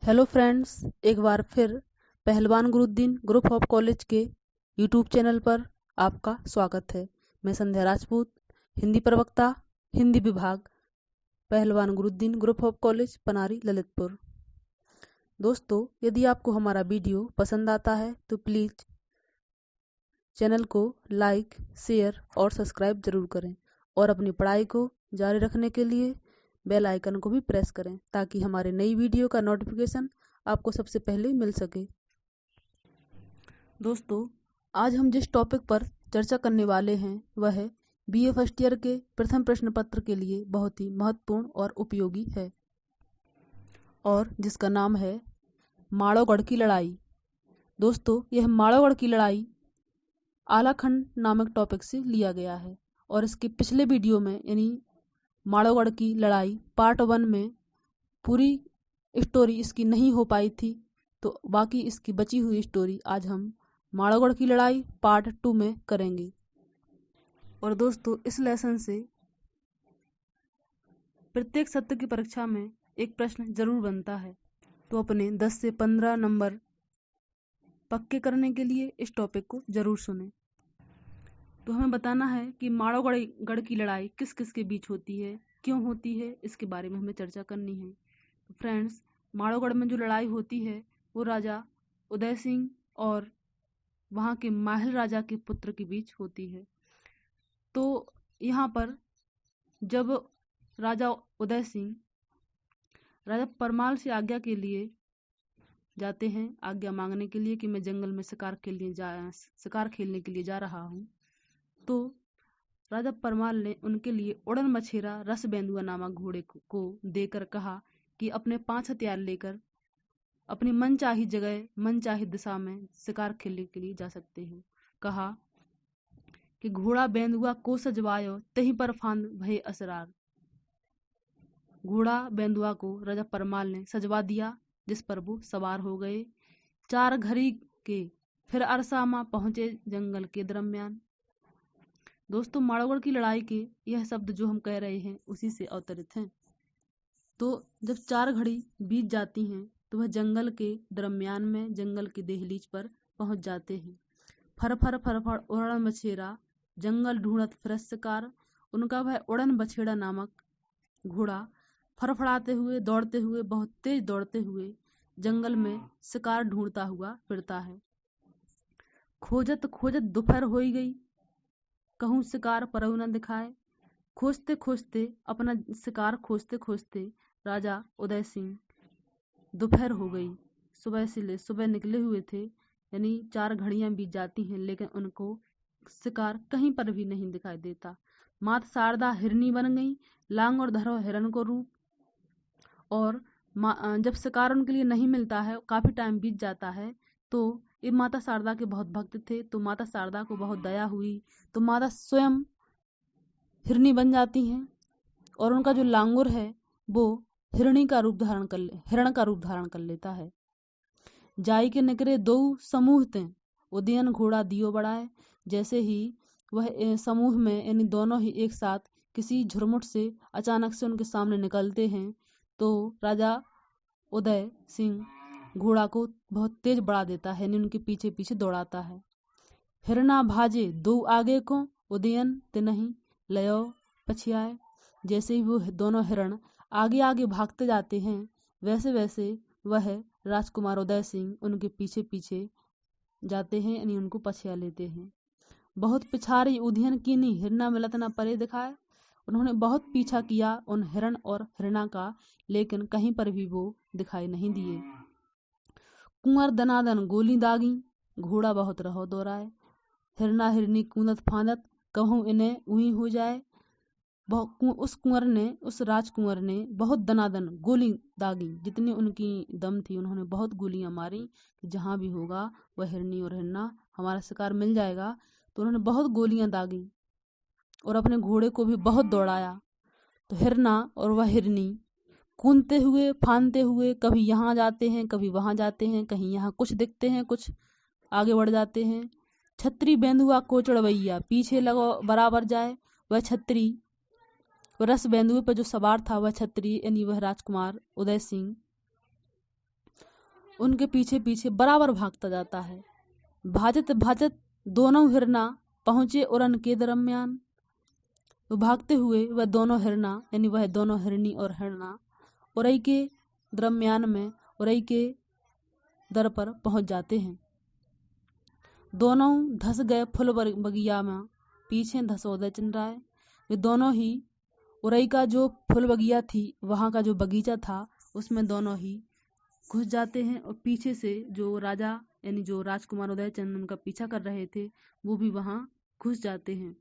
Hello friends, एक बार फिर पहलवान गुरुद्दीन ग्रुप ऑफ कॉलेज के यूट्यूब चैनल पर आपका स्वागत है। मैं संध्या राजपूत, हिंदी प्रवक्ता, हिंदी विभाग, Pahalwan Guruddin group of college, Panari, Lalitpur. दोस्तों, यदि आपको हमारा वीडियो पसंद आता है तो प्लीज़ चैनल को लाइक, शेयर और सब्सक्राइब जरूर करें और अपनी पढ़ाई को जारी रखने के लिए बेल आइकन को भी प्रेस करें ताकि हमारे नई वीडियो का नोटिफिकेशन आपको सबसे पहले मिल सके। दोस्तों, आज हम जिस टॉपिक पर चर्चा करने वाले हैं वह है बीए फर्स्ट ईयर के प्रथम प्रश्न पत्र के लिए बहुत ही महत्वपूर्ण और उपयोगी है और जिसका नाम है माड़ोगढ़ की लड़ाई। दोस्तों, यह माड़ोगढ़ की लड़ाई आलाखंड नामक टॉपिक से लिया गया है और इसके पिछले वीडियो में यानी माड़ोगढ़ की लड़ाई पार्ट 1 में पूरी स्टोरी इसकी नहीं हो पाई थी, तो बाकी इसकी बची हुई स्टोरी आज हम माड़ोगढ़ की लड़ाई पार्ट 2 में करेंगे। और दोस्तों, इस लेसन से प्रत्येक सत्र की परीक्षा में एक प्रश्न जरूर बनता है, तो अपने 10 से 15 नंबर पक्के करने के लिए इस टॉपिक को जरूर सुनें। तो हमें बताना है कि माड़ोगढ़ की लड़ाई किस किस के बीच होती है, क्यों होती है, इसके बारे में हमें चर्चा करनी है। तो फ्रेंड्स, माड़ोगढ़ में जो लड़ाई होती है वो राजा उदय सिंह और वहाँ के माहिल राजा के पुत्र के बीच होती है। तो यहाँ पर जब राजा उदय सिंह राजा परमाल से आज्ञा के लिए जाते हैं, आज्ञा मांगने के लिए कि मैं जंगल में शिकार खेलने के लिए जा रहा हूँ, तो राजा परमाल ने उनके लिए उड़न मछेरा रस बेंदुआ नामक घोड़े को देकर कहा कि अपने 5 हथियार लेकर अपनी मनचाही जगह मनचाही दिशा में शिकार खेलने के लिए जा सकते हो। कहा कि घोड़ा बेंदुआ को सजवायो तहीं पर फांद भय असरार। घोड़ा बेंदुआ को राजा परमाल ने सजवा दिया, जिस पर वो सवार हो गए। 4 घड़ी के फिर अरसामा पहुंचे जंगल के दरम्यान। दोस्तों, माड़ोगढ़ की लड़ाई के यह शब्द जो हम कह रहे हैं उसी से अवतरित हैं। तो जब 4 घड़ी बीत जाती हैं तो वह जंगल के दरम्यान में जंगल की दहलीज पर पहुंच जाते हैं। फर फर फर फर उड़न बछेरा जंगल ढूंढत फिरत शिकार। उनका वह उड़न बछेड़ा नामक घोड़ा फड़फड़ाते हुए दौड़ते हुए बहुत तेज दौड़ते हुए जंगल में शिकार ढूंढता हुआ फिरता है। खोजत खोजत दोपहर हो गई, कहूँ शिकार परऊ न दिखाए। खोजते खोजते अपना शिकार खोजते खोजते राजा उदय सिंह दोपहर हो गई, सुबह निकले हुए थे, यानी 4 घड़ियां बीत जाती हैं, लेकिन उनको शिकार कहीं पर भी नहीं दिखाई देता। मात शारदा हिरनी बन गई, लांग और धरो हिरन को रूप। और जब शिकार उनके लिए नहीं मिलता है, काफी टाइम बीत जाता है, तो ये माता शारदा के बहुत भक्त थे, तो माता शारदा को बहुत दया हुई, तो माता स्वयं हिरनी बन जाती हैं और उनका जो लांगुर है वो हिरण का रूप धारण कर लेता है। जाई के निकरे 2 समूह ते उदयन घोड़ा दियो बढ़ाए। जैसे ही वह समूह में यानी दोनों ही एक साथ किसी झुरमुट से अचानक से उनके सामने निकलते हैं, तो राजा उदय सिंह घोड़ा को बहुत तेज बढ़ा देता है, यानी उनके पीछे पीछे दौड़ाता है। हिरना भाजे 2 आगे को उदयन ते नहीं लयो पछियाए। जैसे ही वो दोनों हिरण आगे आगे भागते जाते हैं, वैसे वैसे वह राजकुमार उदय सिंह उनके पीछे पीछे जाते हैं, यानी उनको पछिया लेते हैं। बहुत पिछारी उधियन कीनी हिरना मिलत न परे दिखाए। उन्होंने बहुत पीछा किया उन हिरण और हिरणा का, लेकिन कहीं पर भी वो दिखाई नहीं दिए। कुंवर दनादन गोली दागी, घोड़ा बहुत रहो दौड़ाए। हिरना हिरनी कूदत फांदत, कहूँ इन्हें उही हो जाए। उस राजकुंवर ने बहुत दनादन गोली दागी, जितनी उनकी दम थी उन्होंने बहुत गोलियां मारी कि जहां भी होगा वह हिरनी और हिरना हमारा शिकार मिल जाएगा। तो उन्होंने बहुत गोलियां दागी और अपने घोड़े को भी बहुत दौड़ाया। तो हिरना और वह हिरनी कूदते हुए फांदते हुए कभी यहाँ जाते हैं, कभी वहां जाते हैं, कहीं यहाँ कुछ दिखते हैं, कुछ आगे बढ़ जाते हैं। छत्री बेंदुआ को चढ़वैया पीछे लगो बराबर जाए। वह छत्री रस बेंदुए पर जो सवार था वह छत्री यानी वह राजकुमार उदय सिंह उनके पीछे पीछे बराबर भागता जाता है। भाजत भाजत दोनों हिरना पहुंचे उड़न के दरम्यान। तो भागते हुए वह दोनों हिरना यानी वह दोनों हिरनी और हिरना उड़ई के दरम्यान में उड़ई के दर पर पहुंच जाते हैं। दोनों धस गए फुल बगिया में, पीछे धस उदय चंद्र राय। वे दोनों ही उड़ई का जो फुल बगिया थी, वहां का जो बगीचा था, उसमें दोनों ही घुस जाते हैं और पीछे से जो राजा यानी जो राजकुमार उदय चंद उनका पीछा कर रहे थे, वो भी वहां घुस जाते हैं।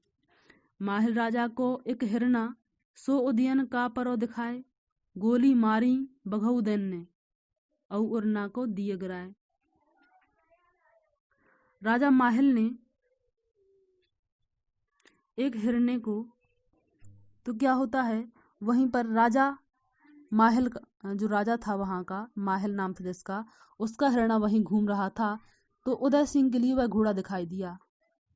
माहिल राजा को एक हिरना सो उदयन का परो दिखाए, गोली मारी बघऊ दैन ने औ उरना को दिए गिराए। राजा माहिल ने एक हिरने को, तो क्या होता है, वहीं पर राजा माहिल जो राजा था वहां का, माहिल नाम था जिसका, उसका हिरना वहीं घूम रहा था। तो उदय सिंह के लिए वह घोड़ा दिखाई दिया।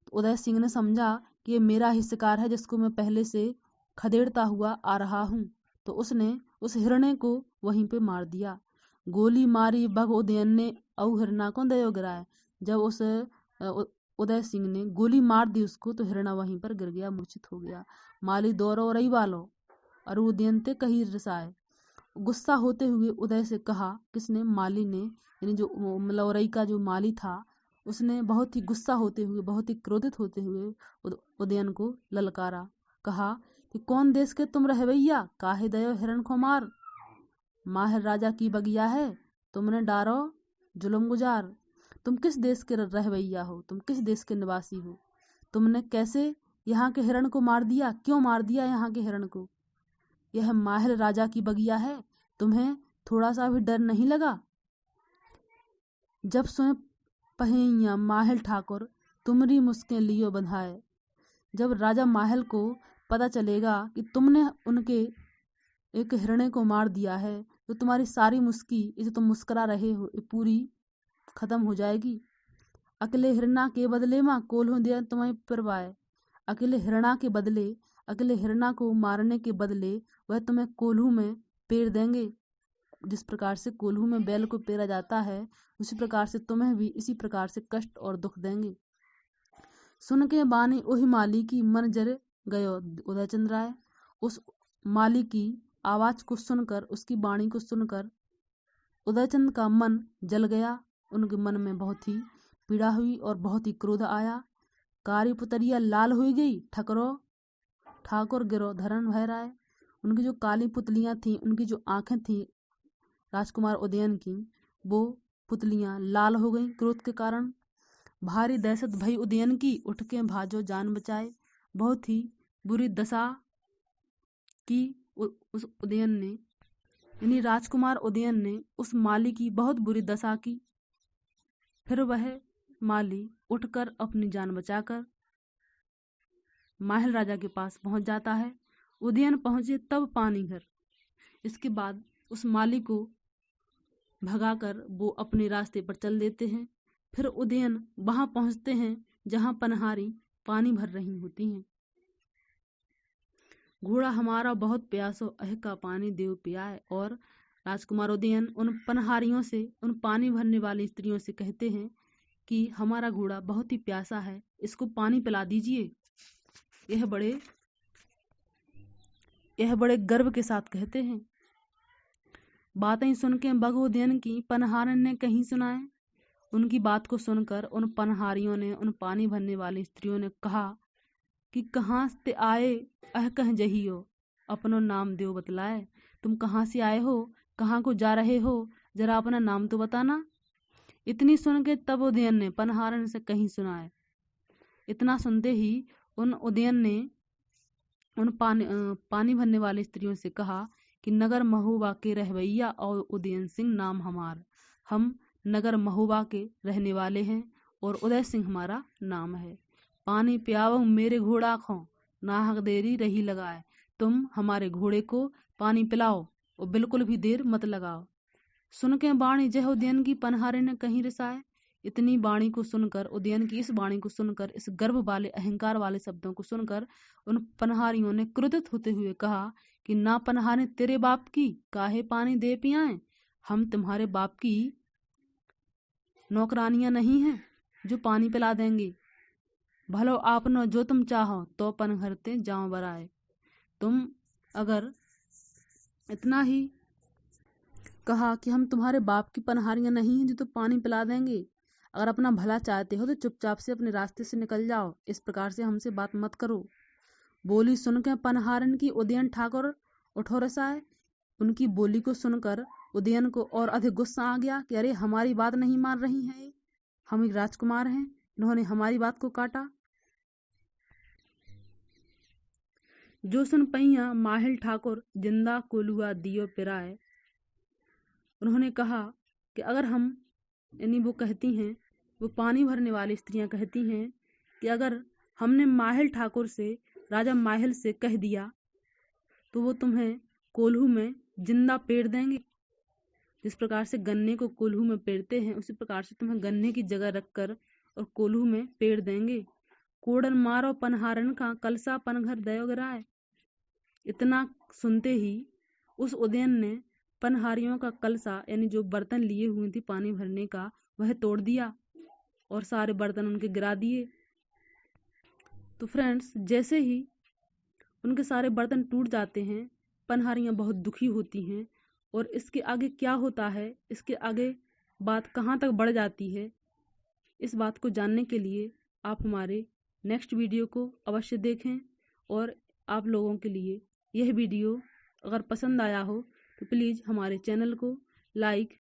तो उदय सिंह ने समझा कि ये मेरा ही शिकार है जिसको मैं पहले से खदेड़ता हुआ आ रहा हूँ। तो उसने उस हिरने को वहीं पे मार दिया। गोली मारी बघ उदयन ने औ हिरना को दयो गिराए। जब उस उदय सिंह ने गोली मार दी उसको, तो हिरना वहीं पर गिर गया, मूर्छित हो गया। माली दौरो रही वालो और उदयन ते कही रसाए। गुस्सा होते हुए उदय से कहा, किसने? माली ने, यानी जो मलौरई का जो माली था, उसने बहुत ही गुस्सा होते हुए, बहुत ही क्रोधित होते हुए उदयन को ललकारा। कहा कि कौन देश के तुम रहवैया, काहे दयो हिरण को मार। माहिर राजा की बगिया है, तुमने डारो जुलम गुजार। तुम किस देश के रहवैया हो, तुम किस देश के निवासी हो? तुमने कैसे यहाँ के हिरण को मार दिया? क्यों मार दिया यहाँ के हिरण को? यह माहिल राजा की बगिया है, तुम्हें थोड़ा सा भी डर नहीं लगा? जब स्वयं पहिया माहिल ठाकुर तुमरी मुस्कें लियो बंधाए। जब राजा माहिल को पता चलेगा कि तुमने उनके एक हिरणे को मार दिया है, तो तुम्हारी सारी मुस्की, इसे तुम मुस्कुरा रहे हो, ये पूरी खत्म हो जाएगी। अकेले हिरणा के बदले माँ कोल्हू दिया तुम्हें परवाए। अकेले हिरणा के बदले, अकेले हिरणा को मारने के बदले वह तुम्हें कोल्हू में पेर देंगे। जिस प्रकार से कोल्हू में बैल को पेरा जाता है, उसी प्रकार से तुम्हें भी इसी प्रकार से कष्ट और दुख देंगे। सुन के बानी ओही माली की मन जर गयो उदय चंद्र राय। उस माली की आवाज को सुनकर, उसकी वाणी को सुनकर उदयचंद का मन जल गया। उनके मन में बहुत ही पीड़ा हुई और बहुत ही क्रोध आया। कारी पुतरिया लाल हो गई, ठकरो ठाकुर गिरो धरन भय राय। उनकी जो काली पुतलियां थी, उनकी जो आंखें थी राजकुमार उदयन की, वो पुतलियां लाल हो गईं क्रोध के कारण। भारी दहशत भई उदयन की, उठ के भाजो जान बचाए। बहुत ही बुरी दशा की उस उदयन ने, यानी राजकुमार उदयन ने उस माली की बहुत बुरी दशा की। फिर वह माली उठकर अपनी जान बचाकर माहिल राजा के पास पहुंच जाता है। उदयन पहुंचे तब पानी घर। इसके बाद उस माली को भगाकर वो अपने रास्ते पर चल देते हैं। फिर उदयन वहां पहुंचते हैं जहां पनहारी पानी भर रही होती हैं। घोड़ा हमारा बहुत प्यासो, अह का पानी देव पियाए। और राजकुमार उदयन उन पनहारियों से, उन पानी भरने वाली स्त्रियों से कहते हैं कि हमारा घोड़ा बहुत ही प्यासा है, इसको पानी पिला दीजिए। यह बड़े गर्व के साथ कहते हैं। बातें सुन के बघ उदयन की पनहारन ने कहीं सुनाए। उनकी बात को सुनकर उन पनहारियों ने, उन पानी भरने वाली स्त्रियों ने कहा कि कहाँ से आए, अह कह जहियो, अपनो नाम देव बतलाए। तुम कहाँ से आए हो, कहाँ को जा रहे हो, जरा अपना नाम तो बताना। इतनी सुन के तब उदयन ने पनहारन से कहीं सुनाए। इतना सुनते ही उन उदयन ने उन पानी भरने वाली स्त्रियों से कहा कि नगर महुआ के रहवैया और उदयन सिंह नाम हमार। हम नगर महुआ के रहने वाले हैं और उदय सिंह हमारा नाम है। पानी पियाओ मेरे घोड़ा को, नाहक देरी रही लगाए। तुम हमारे घोड़े को पानी पिलाओ और बिल्कुल भी देर मत लगाओ। सुन के बाणी जय उदयन की पनहारे ने कहीं रिसाए। इतनी वाणी को सुनकर, उदयन की इस वाणी को सुनकर, इस गर्भ वाले, अहंकार वाले शब्दों को सुनकर उन पनहारियों ने क्रोधित होते हुए कहा कि ना पनहारे तेरे बाप की, काहे पानी दे पियाए। हम तुम्हारे बाप की नौकरानियां नहीं हैं जो पानी पिला देंगे। भलो आपनो जो तुम चाहो तो पन घरते जाओ बराए। तुम अगर इतना ही कहा कि हम तुम्हारे बाप की पनहारियां नहीं हैं जो तो पानी पिला देंगे, अगर अपना भला चाहते हो तो चुपचाप से अपने रास्ते से निकल जाओ, इस प्रकार से हमसे बात मत करो। बोली सुनकर पनहारन की उदयन ठाकुर उठो रसाए। उनकी बोली को सुनकर उदयन को और अधिक गुस्सा आ गया कि अरे हमारी बात नहीं मान रही है, हम एक राजकुमार हैं, इन्होंने हमारी बात को काटा। जो सुन पैया माहिल ठाकुर जिंदा कोलुआ दियो पिराए। उन्होंने कहा कि अगर हम यानी वो कहती हैं, वो पानी भरने वाली स्त्रियां कहती हैं कि अगर हमने माहिल ठाकुर से, राजा माहिल से कह दिया तो वो तुम्हें कोल्हू में जिंदा पेड़ देंगे। जिस प्रकार से गन्ने को कोल्हू में पेड़ते हैं, उसी प्रकार से तुम्हें गन्ने की जगह रखकर और कोल्हू में पेड़ देंगे। कोड़न मारो पनहारन का कलसा पनघर दयो गिराए। इतना सुनते ही उस उदयन ने पनहारियों का कलसा यानी जो बर्तन लिए हुए थे पानी भरने का, वह तोड़ दिया और सारे बर्तन उनके गिरा दिए। तो फ्रेंड्स, जैसे ही उनके सारे बर्तन टूट जाते हैं, पनहारियां बहुत दुखी होती हैं। और इसके आगे क्या होता है, इसके आगे बात कहाँ तक बढ़ जाती है, इस बात को जानने के लिए आप हमारे नेक्स्ट वीडियो को अवश्य देखें। और आप लोगों के लिए यह वीडियो अगर पसंद आया हो तो प्लीज़ हमारे चैनल को लाइक